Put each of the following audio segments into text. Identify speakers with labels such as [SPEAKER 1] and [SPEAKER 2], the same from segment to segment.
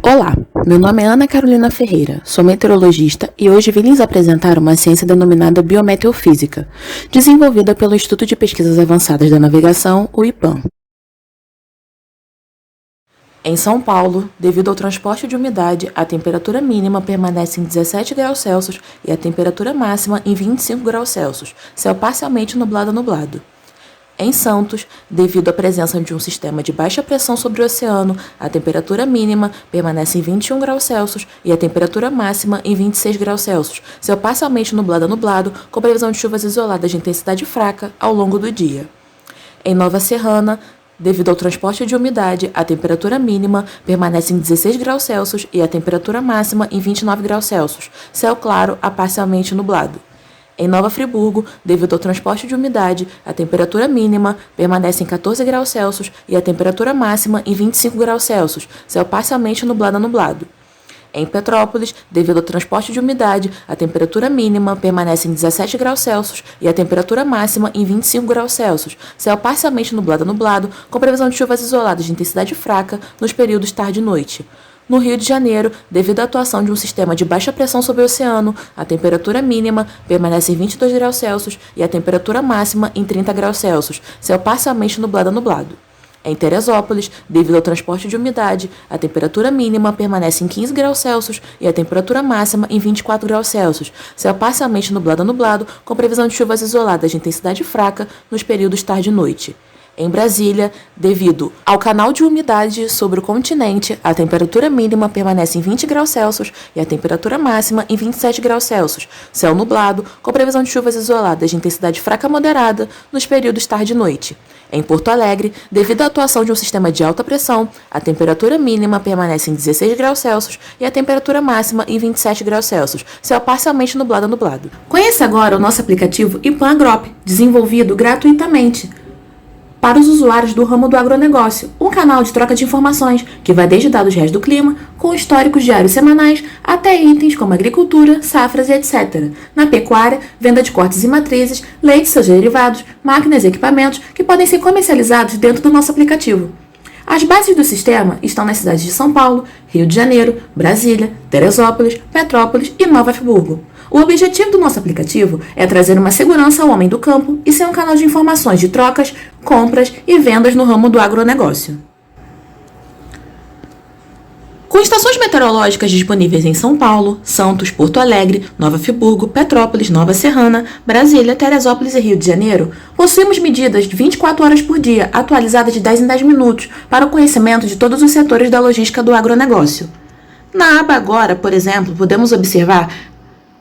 [SPEAKER 1] Olá, meu nome é Ana Carolina Ferreira, sou meteorologista e hoje vim lhes apresentar uma ciência denominada biometeofísica, desenvolvida pelo Instituto de Pesquisas Avançadas da Navegação, o IPAM. Em São Paulo, devido ao transporte de umidade, a temperatura mínima permanece em 17 graus Celsius e a temperatura máxima em 25 graus Celsius, céu parcialmente nublado. Em Santos, devido à presença de um sistema de baixa pressão sobre o oceano, a temperatura mínima permanece em 21 graus Celsius e a temperatura máxima em 26 graus Celsius, céu parcialmente nublado, com previsão de chuvas isoladas de intensidade fraca ao longo do dia. Em Nova Serrana, devido ao transporte de umidade, a temperatura mínima permanece em 16 graus Celsius e a temperatura máxima em 29 graus Celsius, céu claro a parcialmente nublado. Em Nova Friburgo, devido ao transporte de umidade, a temperatura mínima permanece em 14 graus Celsius e a temperatura máxima em 25 graus Celsius, céu parcialmente nublado. Em Petrópolis, devido ao transporte de umidade, a temperatura mínima permanece em 17 graus Celsius e a temperatura máxima em 25 graus Celsius, céu parcialmente nublado, com previsão de chuvas isoladas de intensidade fraca nos períodos tarde e noite. No Rio de Janeiro, devido à atuação de um sistema de baixa pressão sobre o oceano, a temperatura mínima permanece em 22 graus Celsius e a temperatura máxima em 30 graus Celsius, céu parcialmente nublado. Em Teresópolis, devido ao transporte de umidade, a temperatura mínima permanece em 15 graus Celsius e a temperatura máxima em 24 graus Celsius, céu parcialmente nublado, com previsão de chuvas isoladas de intensidade fraca nos períodos tarde e noite. Em Brasília, devido ao canal de umidade sobre o continente, a temperatura mínima permanece em 20 graus Celsius e a temperatura máxima em 27 graus Celsius, céu nublado, com previsão de chuvas isoladas de intensidade fraca a moderada nos períodos tarde e noite. Em Porto Alegre, devido à atuação de um sistema de alta pressão, a temperatura mínima permanece em 16 graus Celsius e a temperatura máxima em 27 graus Celsius, céu parcialmente nublado. Conheça agora o nosso aplicativo IPAM Agrop, desenvolvido gratuitamente para os usuários do ramo do agronegócio, um canal de troca de informações que vai desde dados reais do clima, com históricos diários semanais, até itens como agricultura, safras e etc. Na pecuária, venda de cortes e matrizes, leite e seus derivados, máquinas e equipamentos que podem ser comercializados dentro do nosso aplicativo. As bases do sistema estão nas cidades de São Paulo, Rio de Janeiro, Brasília, Teresópolis, Petrópolis e Nova Friburgo. O objetivo do nosso aplicativo é trazer uma segurança ao homem do campo e ser um canal de informações de trocas, compras e vendas no ramo do agronegócio. Com estações meteorológicas disponíveis em São Paulo, Santos, Porto Alegre, Nova Friburgo, Petrópolis, Nova Serrana, Brasília, Teresópolis e Rio de Janeiro, possuímos medidas de 24 horas por dia, atualizadas de 10 em 10 minutos, para o conhecimento de todos os setores da logística do agronegócio. Na aba Agora, por exemplo, podemos observar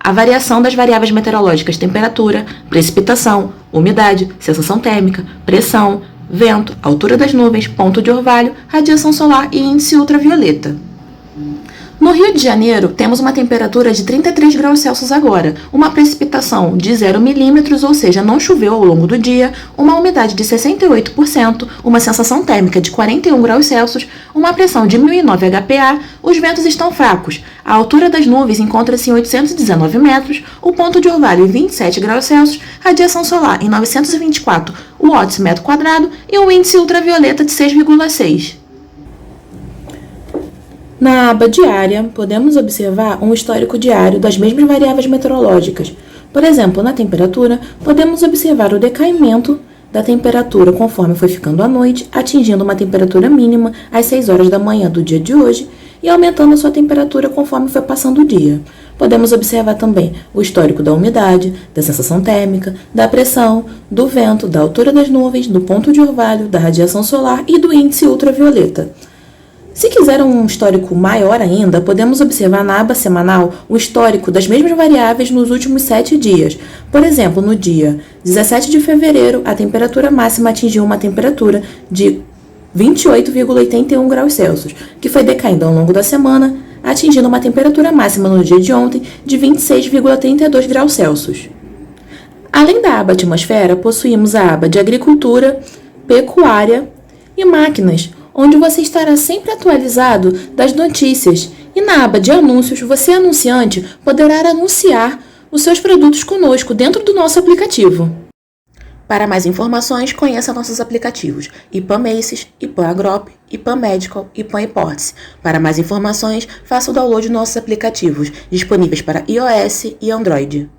[SPEAKER 1] a variação das variáveis meteorológicas temperatura, precipitação, umidade, sensação térmica, pressão, vento, altura das nuvens, ponto de orvalho, radiação solar e índice ultravioleta. No Rio de Janeiro, temos uma temperatura de 33 graus Celsius agora, uma precipitação de 0 milímetros, ou seja, não choveu ao longo do dia, uma umidade de 68%, uma sensação térmica de 41 graus Celsius, uma pressão de 1009 HPA, os ventos estão fracos, a altura das nuvens encontra-se em 819 metros, o ponto de orvalho em 27 graus Celsius, radiação solar em 924 watts metro quadrado e um índice ultravioleta de 6,6. Na aba Diária, podemos observar um histórico diário das mesmas variáveis meteorológicas. Por exemplo, na temperatura, podemos observar o decaimento da temperatura conforme foi ficando a noite, atingindo uma temperatura mínima às 6 horas da manhã do dia de hoje e aumentando a sua temperatura conforme foi passando o dia. Podemos observar também o histórico da umidade, da sensação térmica, da pressão, do vento, da altura das nuvens, do ponto de orvalho, da radiação solar e do índice ultravioleta. Se quiser um histórico maior ainda, podemos observar na aba semanal o histórico das mesmas variáveis nos últimos 7 dias. Por exemplo, no dia 17 de fevereiro, a temperatura máxima atingiu uma temperatura de 28,81 graus Celsius, que foi decaindo ao longo da semana, atingindo uma temperatura máxima no dia de ontem de 26,32 graus Celsius. Além da aba atmosfera, possuímos a aba de agricultura, pecuária e máquinas, onde você estará sempre atualizado das notícias. E na aba de anúncios, você, anunciante, poderá anunciar os seus produtos conosco dentro do nosso aplicativo. Para mais informações, conheça nossos aplicativos IPAM Maces, IPAM Agrop, IPAM Medical, IPAM Hipótese. Para mais informações, faça o download de nossos aplicativos, disponíveis para iOS e Android.